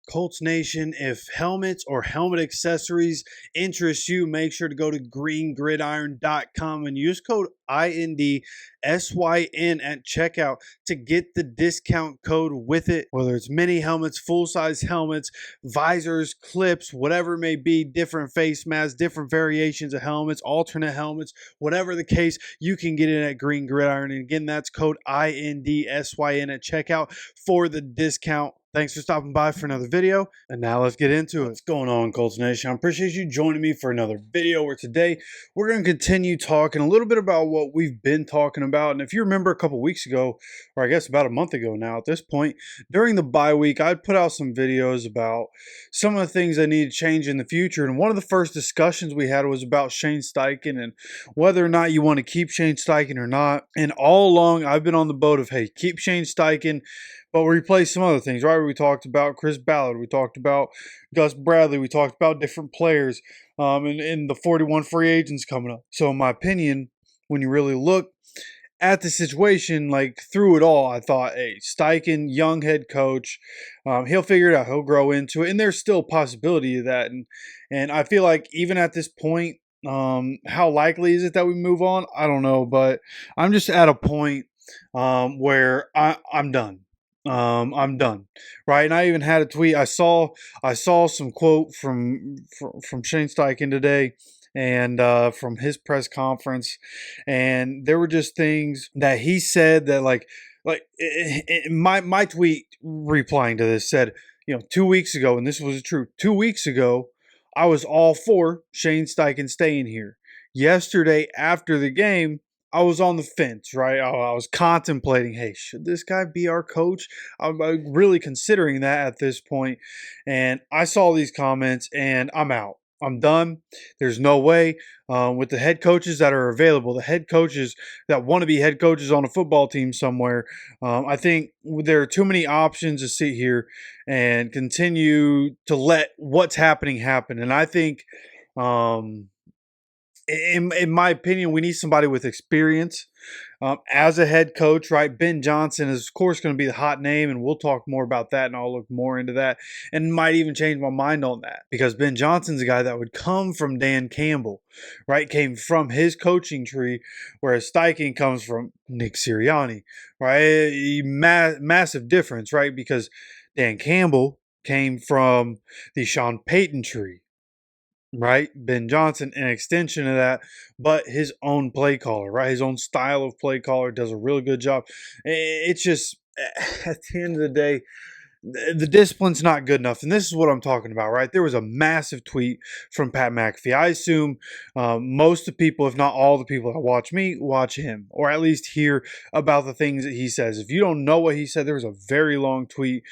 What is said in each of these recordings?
Colts Nation, if helmets or helmet accessories interest you, make sure to go to greengridiron.com and use code INDSYN at checkout to get the discount code with it. Whether it's mini helmets, full-size helmets, visors, clips, whatever it may be, different face masks, different variations of helmets, alternate helmets, whatever the case, you can get it at Green Gridiron. And again, that's code INDSYN at checkout for the discount. Thanks for stopping by for another video, and now let's get into it. What's going on, Colts Nation? I appreciate you joining me for another video where today we're going to continue talking a little bit about what we've been talking about. And if you remember a couple weeks ago, or I guess about a month ago now at this point, during the bye week, I'd put out some videos about some of the things that need to change in the future. And one of the first discussions we had was about Shane Steichen and whether or not you want to keep Shane Steichen or not. And all along, I've been on the boat of, hey, keep Shane Steichen, but replace some other things, right? We talked about Chris Ballard. We talked about Gus Bradley. We talked about different players and the 41 free agents coming up. So in my opinion, when you really look at the situation, like through it all, I thought, hey, Steichen, young head coach, he'll figure it out. He'll grow into it. And there's still a possibility of that. And I feel like even at this point, how likely is it that we move on? I don't know. But I'm just at a point where I'm done. I'm done, right? And I even had a tweet. I saw some quote from Shane Steichen today, and from his press conference, and there were just things that he said that my tweet replying to this said, 2 weeks ago, and this was true. 2 weeks ago, I was all for Shane Steichen staying here. Yesterday, after the game, I was on the fence, right? I was contemplating, hey, should this guy be our coach? I'm really considering that at this point. And I saw these comments, and I'm out. I'm done. There's no way with the head coaches that are available, the head coaches that want to be head coaches on a football team somewhere. I think there are too many options to sit here and continue to let what's happening happen. And I think in my opinion, we need somebody with experience as a head coach, right? Ben Johnson is, of course, going to be the hot name, and we'll talk more about that, and I'll look more into that, and might even change my mind on that, because Ben Johnson's a guy that would come from Dan Campbell, right? Came from his coaching tree, whereas Steichen comes from Nick Sirianni, right? Massive difference, right? Because Dan Campbell came from the Sean Payton tree. Right, Ben Johnson, an extension of that, but his own play caller, right? His own style of play caller, does a really good job. It's just, at the end of the day, the discipline's not good enough. And this is what I'm talking about, right? There was a massive tweet from Pat McAfee. I assume most of the people, if not all the people that watch me, watch him, or at least hear about the things that he says. If you don't know what he said, there was a very long tweet,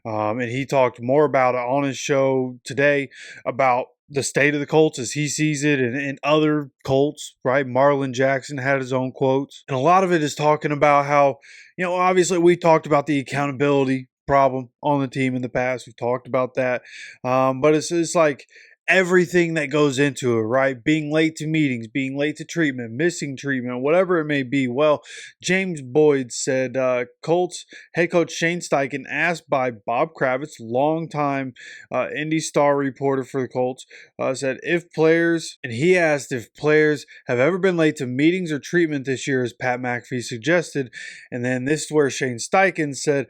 and he talked more about it on his show today about the state of the Colts as he sees it, and other Colts, right? Marlon Jackson had his own quotes. And a lot of it is talking about how, obviously we talked about the accountability problem on the team in the past. We've talked about that. But it's like everything that goes into it, right? Being late to meetings, being late to treatment, missing treatment, whatever it may be. Well, James Boyd said Colts head coach Shane Steichen, asked by Bob Kravitz, longtime Indy Star reporter for the Colts, said he asked if players have ever been late to meetings or treatment this year, as Pat McAfee suggested. And then this is where Shane Steichen said,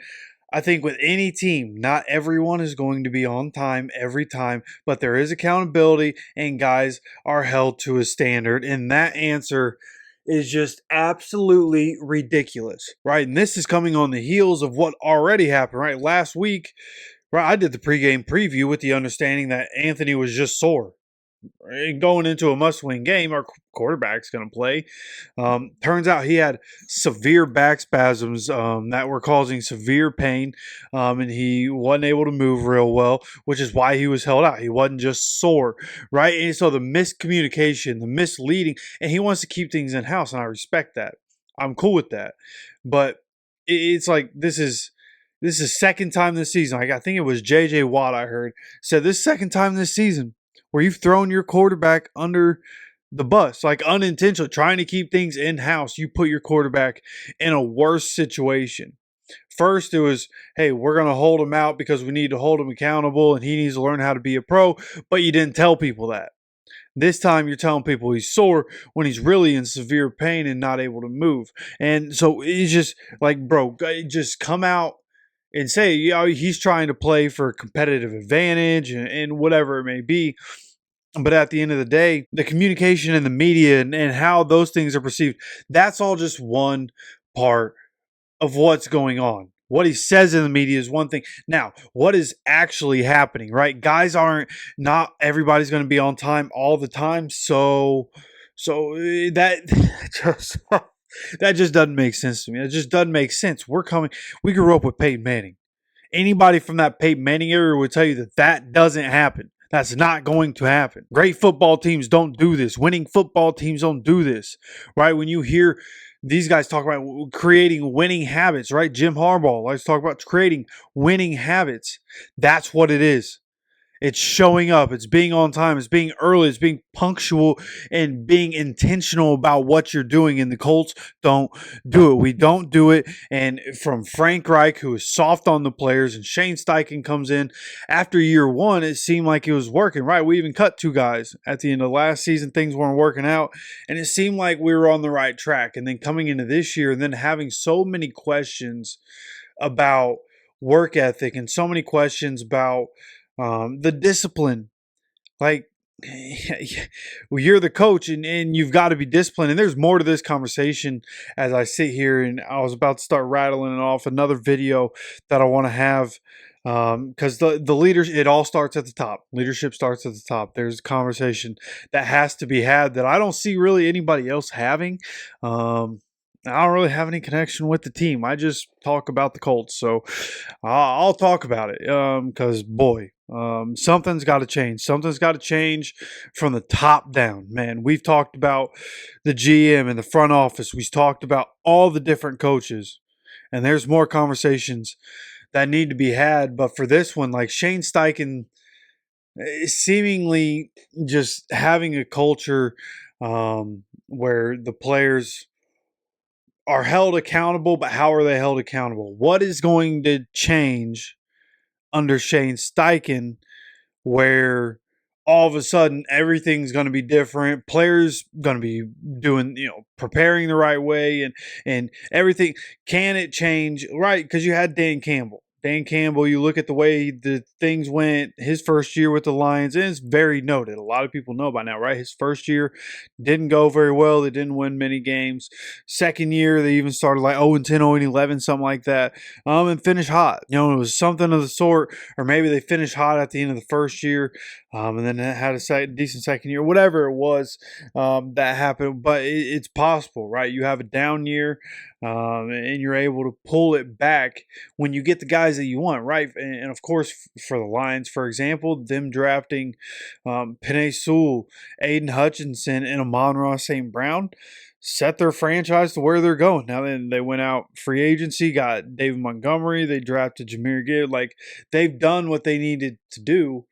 I think with any team, not everyone is going to be on time every time, but there is accountability and guys are held to a standard. And that answer is just absolutely ridiculous, right? And this is coming on the heels of what already happened, right? Last week, right, I did the pregame preview with the understanding that Anthony was just sore. Going into a must-win game, our quarterback's going to play. Turns out he had severe back spasms that were causing severe pain, and he wasn't able to move real well, which is why he was held out. He wasn't just sore, right? And so the miscommunication, the misleading, and he wants to keep things in-house, and I respect that. I'm cool with that. But it's like this is second time this season. Like, I think it was J.J. Watt, I heard, said this second time this season where you've thrown your quarterback under the bus, like unintentionally trying to keep things in-house. You put your quarterback in a worse situation. First, it was, hey, we're going to hold him out because we need to hold him accountable and he needs to learn how to be a pro, but you didn't tell people that. This time you're telling people he's sore when he's really in severe pain and not able to move. And so it's just like, bro, just come out and say, he's trying to play for competitive advantage and whatever it may be. But at the end of the day, the communication in the media and how those things are perceived, that's all just one part of what's going on. What he says in the media is one thing. Now, what is actually happening, right? Guys not everybody's going to be on time all the time. So that just that just doesn't make sense to me. It just doesn't make sense. We grew up with Peyton Manning. Anybody from that Peyton Manning era would tell you that that doesn't happen. That's not going to happen. Great football teams don't do this. Winning football teams don't do this, right? When you hear these guys talk about creating winning habits, right? Jim Harbaugh likes to talk about creating winning habits. That's what it is. It's showing up. It's being on time. It's being early. It's being punctual and being intentional about what you're doing. And the Colts don't do it. We don't do it. And from Frank Reich, who is soft on the players, and Shane Steichen comes in after year one, it seemed like it was working, right? We even cut 2 guys at the end of last season. Things weren't working out. And it seemed like we were on the right track. And then coming into this year and then having so many questions about work ethic and so many questions about the discipline. Like, well, you're the coach and you've got to be disciplined. And there's more to this conversation as I sit here, and I was about to start rattling it off another video that I want to have, because the leaders, it all starts at the top. Leadership starts at the top. There's a conversation that has to be had that I don't see really anybody else having. I don't really have any connection with the team. I just talk about the Colts. So I'll talk about it because, boy, something's got to change. Something's got to change from the top down, man. We've talked about the GM and the front office. We've talked about all the different coaches. And there's more conversations that need to be had. But for this one, like Shane Steichen seemingly just having a culture where the players are held accountable, but how are they held accountable? What is going to change under Shane Steichen where all of a sudden everything's going to be different? Players going to be doing, preparing the right way and everything. Can it change? Right, because you had Dan Campbell. Dan Campbell, you look at the way the things went his first year with the Lions, and it's very noted. A lot of people know by now, right? His first year didn't go very well. They didn't win many games. Second year, they even started like 0-10, 0-11, something like that, and finished hot. It was something of the sort, or maybe they finished hot at the end of the first year, and then had a decent second year, whatever it was that happened. But it's possible, right? You have a down year, and you're able to pull it back when you get the guys that you want, right? And of course, for the Lions, for example, them drafting Penei Sewell, Aiden Hutchinson, and Amon-Ra St. Brown set their franchise to where they're going. Now then, they went out free agency, got David Montgomery, they drafted Jahmyr Gibbs. Like, they've done what they needed to do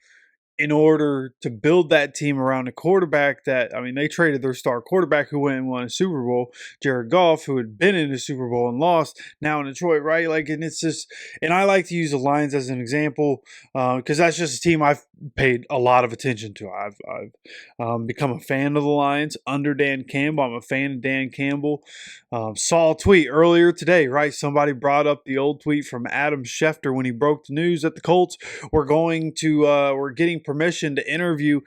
in order to build that team around a quarterback they traded their star quarterback who went and won a Super Bowl, Jared Goff, who had been in a Super Bowl and lost, now in Detroit, right? Like, and it's just, and I like to use the Lions as an example because that's just a team I've paid a lot of attention to. I've become a fan of the Lions under Dan Campbell. I'm a fan of Dan Campbell. Saw a tweet earlier today, right? Somebody brought up the old tweet from Adam Schefter when he broke the news that the Colts were getting permission to interview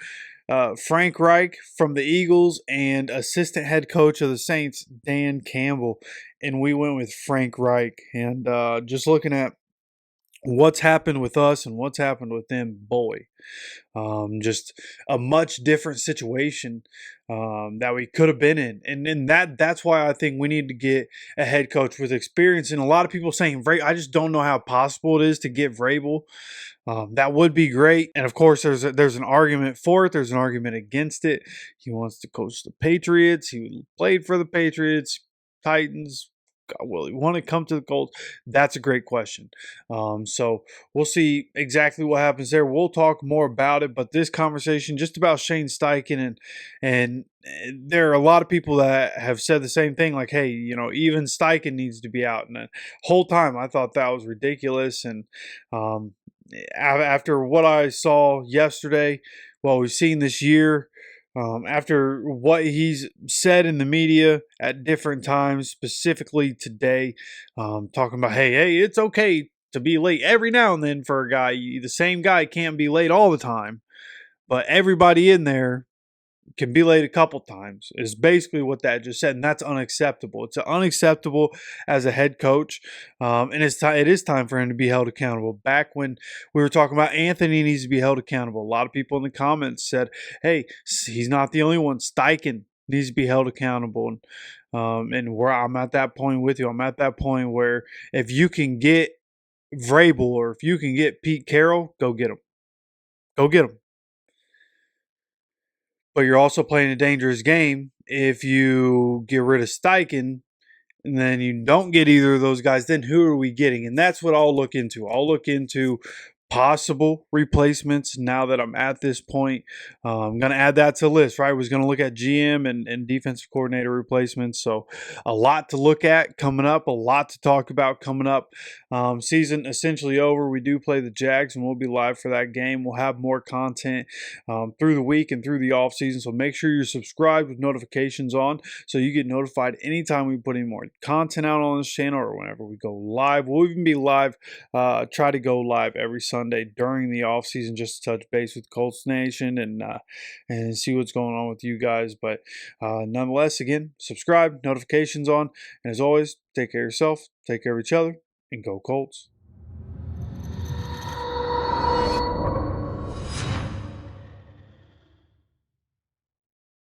Frank Reich from the Eagles and assistant head coach of the Saints, Dan Campbell. And we went with Frank Reich. And just looking at what's happened with us and what's happened with them, boy, just a much different situation that we could have been in. And that's why I think we need to get a head coach with experience. And a lot of people saying, I just don't know how possible it is to get Vrabel. That would be great. And of course, there's an argument for it. There's an argument against it. He wants to coach the Patriots. He played for the Patriots, Titans, will he want to come to the Colts? That's a great question. So we'll see exactly what happens there. We'll talk more about it, but this conversation just about Shane Steichen and there are a lot of people that have said the same thing, like, hey, even Steichen needs to be out. And the whole time I thought that was ridiculous. And after what I saw yesterday, what we've seen this year, after what he's said in the media at different times, specifically today, talking about, hey, it's okay to be late every now and then for a guy. The same guy can't be late all the time, but everybody in there can be late a couple times is basically what that just said, and that's unacceptable. It's unacceptable as a head coach, and it is time for him to be held accountable. Back when we were talking about Anthony needs to be held accountable, a lot of people in the comments said, hey, he's not the only one. Steichen needs to be held accountable, and where I'm at that point with you. I'm at that point where if you can get Vrabel or if you can get Pete Carroll, go get him. Go get him. But you're also playing a dangerous game if you get rid of Steichen and then you don't get either of those guys. Then who are we getting? And that's what I'll look into. I'll look into possible replacements now that I'm at this point. I'm going to add that to the list, right? I was going to look at GM and defensive coordinator replacements. So a lot to look at coming up, a lot to talk about coming up. Season essentially over. We do play the Jags, and we'll be live for that game. We'll have more content through the week and through the off season. So make sure you're subscribed with notifications on so you get notified anytime we put any more content out on this channel or whenever we go live. We'll even be live, try to go live every Sunday during the off season just to touch base with Colts Nation and see what's going on with you guys. But nonetheless, again, subscribe, notifications on, and as always, take care of yourself, take care of each other, and go Colts.